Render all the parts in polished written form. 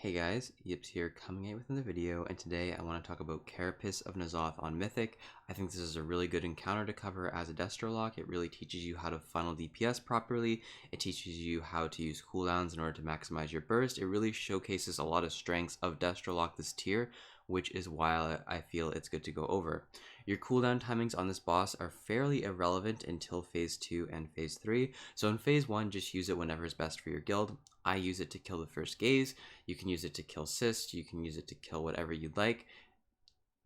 Hey guys, Yips here coming in with another video, and today I want to talk about Carapace of N'Zoth on Mythic. I think this is a really good encounter to cover as a destro lock. It really teaches you how to funnel DPS properly. It teaches you how to use cooldowns in order to maximize your burst. It really showcases a lot of strengths of destro lock this tier, which is why I feel it's good to go over. Your cooldown timings on this boss are fairly irrelevant until phase 2 and phase 3. So in phase 1, just use it whenever is best for your guild. I use it to kill the first gaze. You can use it to kill cyst. You can use it to kill whatever you'd like.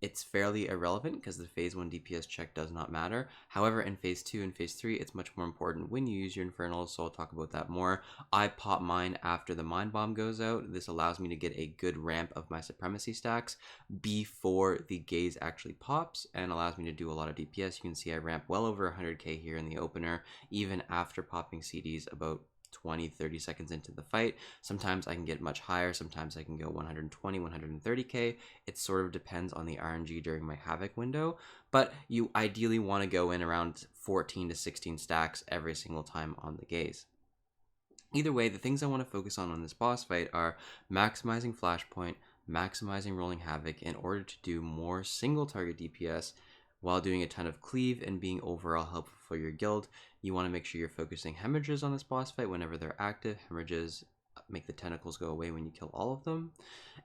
It's fairly irrelevant because the phase 1 DPS check does not matter. However, in phase 2 and phase 3, it's much more important when you use your infernals, so I'll talk about that more. I pop mine after the mind bomb goes out. This allows me to get a good ramp of my supremacy stacks before the gaze actually pops and allows me to do a lot of DPS. You can see I ramp well over 100k here in the opener, even after popping CDs about 20-30 seconds into the fight. Sometimes I can get much higher, sometimes I can go 120, 130k. It sort of depends on the RNG during my Havoc window, but you ideally want to go in around 14 to 16 stacks every single time on the gaze. Either way, the things I want to focus on this boss fight are maximizing Flashpoint, maximizing Rolling Havoc in order to do more single target DPS while doing a ton of cleave and being overall helpful for your guild. You want to make sure you're focusing hemorrhages on this boss fight whenever they're active. Hemorrhages make the tentacles go away when you kill all of them.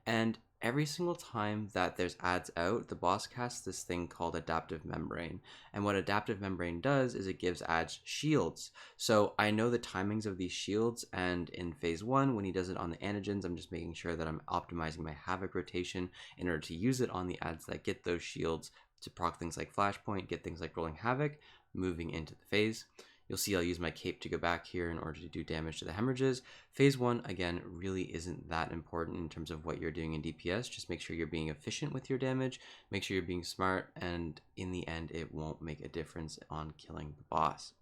And every single time that there's adds out, the boss casts this thing called Adaptive Membrane. And what Adaptive Membrane does is it gives adds shields. So I know the timings of these shields, and in phase 1, when he does it on the antigens, I'm just making sure that I'm optimizing my Havoc rotation in order to use it on the adds that get those shields to proc things like Flashpoint, get things like Rolling Havoc, moving into the phase. You'll see I'll use my cape to go back here in order to do damage to the hemorrhages. Phase 1, again, really isn't that important in terms of what you're doing in DPS. Just make sure you're being efficient with your damage, make sure you're being smart, and in the end, it won't make a difference on killing the boss.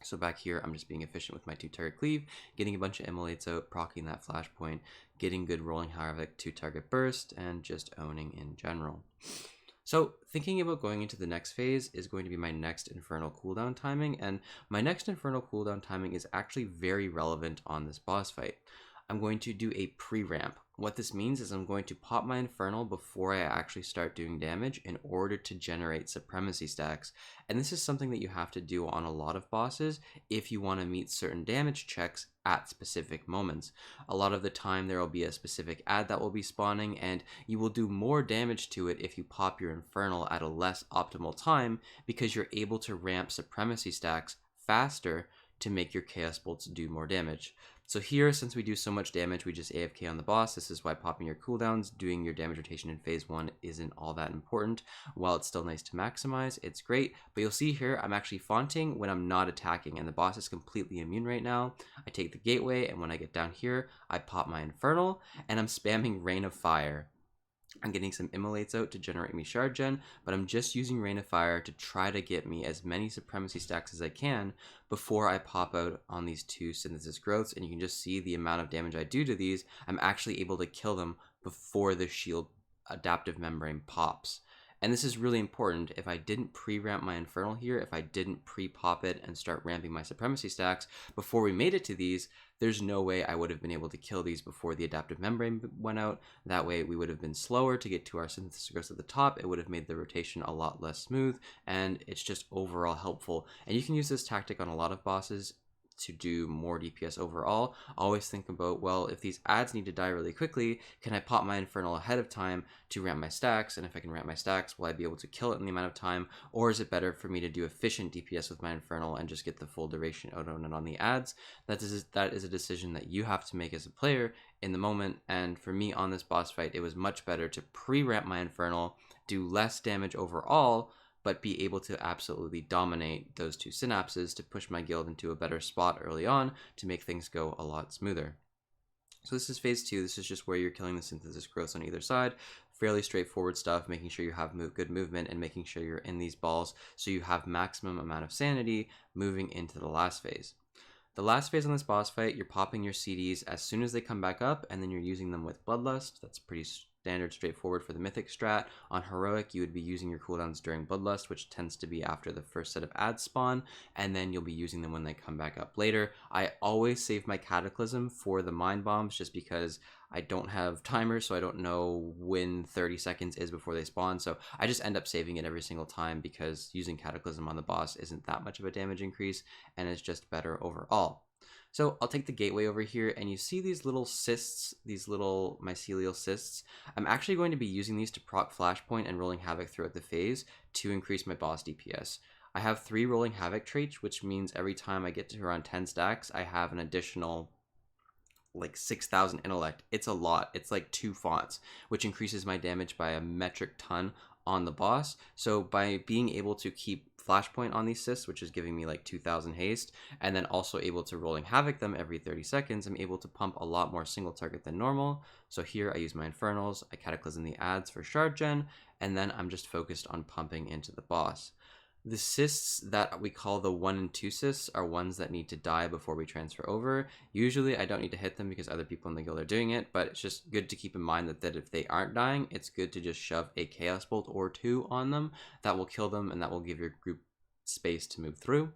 So back here, I'm just being efficient with my 2-target cleave, getting a bunch of immolates out, proccing that Flashpoint, getting good Rolling Havoc 2-target burst, and just owning in general. So thinking about going into the next phase is going to be my next Infernal cooldown timing, and my next Infernal cooldown timing is actually very relevant on this boss fight. I'm going to do a pre-ramp. What this means is I'm going to pop my Infernal before I actually start doing damage in order to generate supremacy stacks. And this is something that you have to do on a lot of bosses if you want to meet certain damage checks at specific moments. A lot of the time there will be a specific ad that will be spawning, and you will do more damage to it if you pop your Infernal at a less optimal time because you're able to ramp supremacy stacks faster to make your Chaos Bolts do more damage. So here, since we do so much damage, we just AFK on the boss. This is why popping your cooldowns, doing your damage rotation in phase 1 isn't all that important. While it's still nice to maximize, it's great. But you'll see here, I'm actually fonting when I'm not attacking, and the boss is completely immune right now. I take the gateway, and when I get down here, I pop my Infernal, and I'm spamming Rain of Fire. I'm getting some immolates out to generate me shard gen, but I'm just using Rain of Fire to try to get me as many supremacy stacks as I can before I pop out on these 2 synthesis growths, and you can just see the amount of damage I do to these. I'm actually able to kill them before the shield Adaptive Membrane pops. And this is really important. If I didn't pre-ramp my Infernal here, if I didn't pre-pop it and start ramping my supremacy stacks before we made it to these, there's no way I would have been able to kill these before the Adaptive Membrane went out. That way we would have been slower to get to our synthesis growth at the top. It would have made the rotation a lot less smooth, and it's just overall helpful. And you can use this tactic on a lot of bosses to do more DPS overall. Always think about, well, if these adds need to die really quickly, can I pop my Infernal ahead of time to ramp my stacks? And if I can ramp my stacks, will I be able to kill it in the amount of time? Or is it better for me to do efficient DPS with my Infernal and just get the full duration out on the adds? That is a decision that you have to make as a player in the moment. And for me on this boss fight, it was much better to pre-ramp my Infernal, do less damage overall, but be able to absolutely dominate those 2 synapses to push my guild into a better spot early on to make things go a lot smoother. So this is phase 2. This is just where you're killing the synthesis growths on either side. Fairly straightforward stuff, making sure you have good movement and making sure you're in these balls so you have maximum amount of sanity moving into the last phase. The last phase on this boss fight, you're popping your CDs as soon as they come back up, and then you're using them with Bloodlust. That's pretty standard straightforward for the Mythic strat. On Heroic, you would be using your cooldowns during Bloodlust, which tends to be after the first set of ads spawn, and then you'll be using them when they come back up later. I always save my Cataclysm for the Mind Bombs just because I don't have timers, so I don't know when 30 seconds is before they spawn, so I just end up saving it every single time because using Cataclysm on the boss isn't that much of a damage increase, and it's just better overall. So I'll take the gateway over here, and you see these little cysts, these little mycelial cysts. I'm actually going to be using these to proc Flashpoint and Rolling Havoc throughout the phase to increase my boss DPS. I have 3 Rolling Havoc traits, which means every time I get to around 10 stacks, I have an additional like 6,000 intellect. It's a lot. It's like 2 fonts, which increases my damage by a metric ton on the boss. So by being able to keep Flashpoint on these cysts, which is giving me like 2,000 haste, and then also able to Rolling Havoc them every 30 seconds, I'm able to pump a lot more single target than normal. So here I use my Infernals, I Cataclysm the ads for shard gen, and then I'm just focused on pumping into the boss. The cysts that we call the 1 and 2 cysts are ones that need to die before we transfer over. Usually I don't need to hit them because other people in the guild are doing it, but it's just good to keep in mind that if they aren't dying, it's good to just shove a Chaos Bolt or 2 on them. That will kill them, and that will give your group space to move through.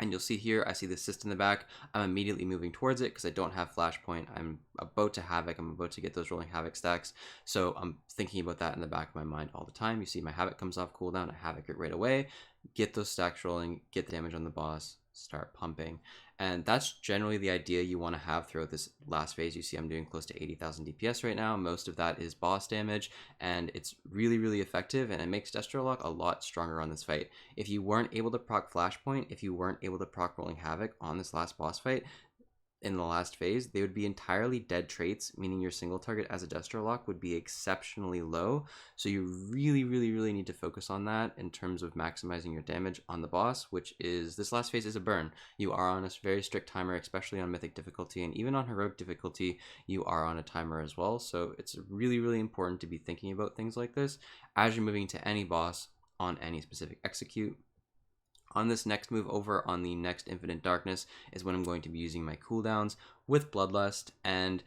And you'll see here, I see the cyst in the back. I'm immediately moving towards it because I don't have Flashpoint. I'm about to Havoc. I'm about to get those Rolling Havoc stacks. So I'm thinking about that in the back of my mind all the time. You see my Havoc comes off cooldown. I Havoc it right away. Get those stacks rolling. Get the damage on the boss. Start pumping. And that's generally the idea you want to have throughout this last phase. You see I'm doing close to 80,000 DPS right now. Most of that is boss damage, and it's really, really effective, and it makes Destro Lock a lot stronger on this fight. If you weren't able to proc Flashpoint, if you weren't able to proc Rolling Havoc on this last boss fight, in the last phase, they would be entirely dead traits, meaning your single target as a Destro Lock would be exceptionally low. So you really, really, really need to focus on that in terms of maximizing your damage on the boss, which is, this last phase is a burn. You are on a very strict timer, especially on Mythic difficulty, and even on Heroic difficulty, you are on a timer as well. So it's really, really important to be thinking about things like this as you're moving to any boss on any specific execute. On this next move over, on the next Infinite Darkness, is when I'm going to be using my cooldowns with Bloodlust, and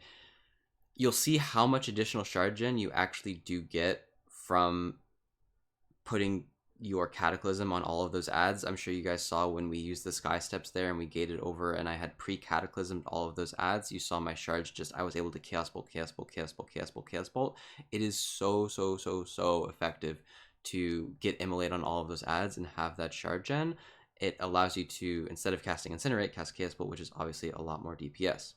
you'll see how much additional shard gen you actually do get from putting your Cataclysm on all of those ads. I'm sure you guys saw when we used the Sky Steps there and we gated over and I had pre-Cataclysmed all of those ads. You saw my shards I was able to Chaos Bolt, Chaos Bolt, Chaos Bolt, Chaos Bolt, Chaos Bolt. It is so effective to get Immolate on all of those ads and have that shard gen. It allows you to, instead of casting Incinerate, cast Chaos Bolt, which is obviously a lot more DPS.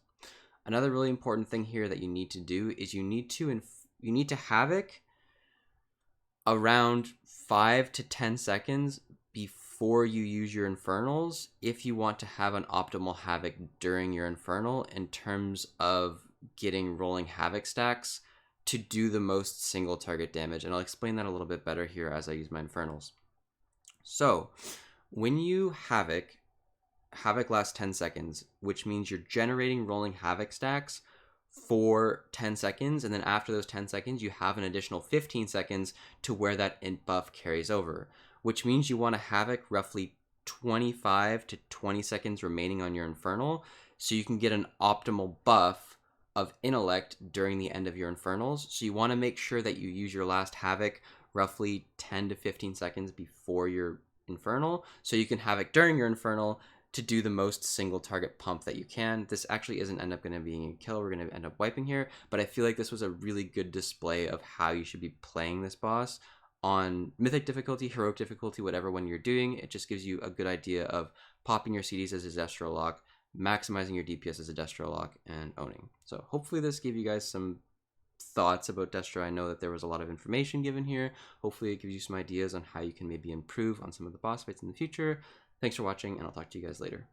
Another really important thing here that you need to do is you need to Havoc around 5 to 10 seconds before you use your Infernals if you want to have an optimal Havoc during your Infernal in terms of getting Rolling Havoc stacks to do the most single target damage, and I'll explain that a little bit better here as I use my Infernals. So when you Havoc lasts 10 seconds, which means you're generating Rolling Havoc stacks for 10 seconds, and then after those 10 seconds you have an additional 15 seconds to where that int buff carries over, which means you want to Havoc roughly 25 to 20 seconds remaining on your Infernal so you can get an optimal buff of intellect during the end of your Infernals. So you want to make sure that you use your last Havoc roughly 10 to 15 seconds before your Infernal, so you can Havoc during your Infernal to do the most single target pump that you can. This actually isn't end up going to be a kill, we're going to end up wiping here, but I feel like this was a really good display of how you should be playing this boss on Mythic difficulty, Heroic difficulty, whatever one you're doing. It just gives you a good idea of popping your CDs as a Destro Lock, maximizing your DPS as a Destro Lock, and owning. So hopefully this gave you guys some thoughts about Destro. I know that there was a lot of information given here. Hopefully it gives you some ideas on how you can maybe improve on some of the boss fights in the future. Thanks for watching, and I'll talk to you guys later.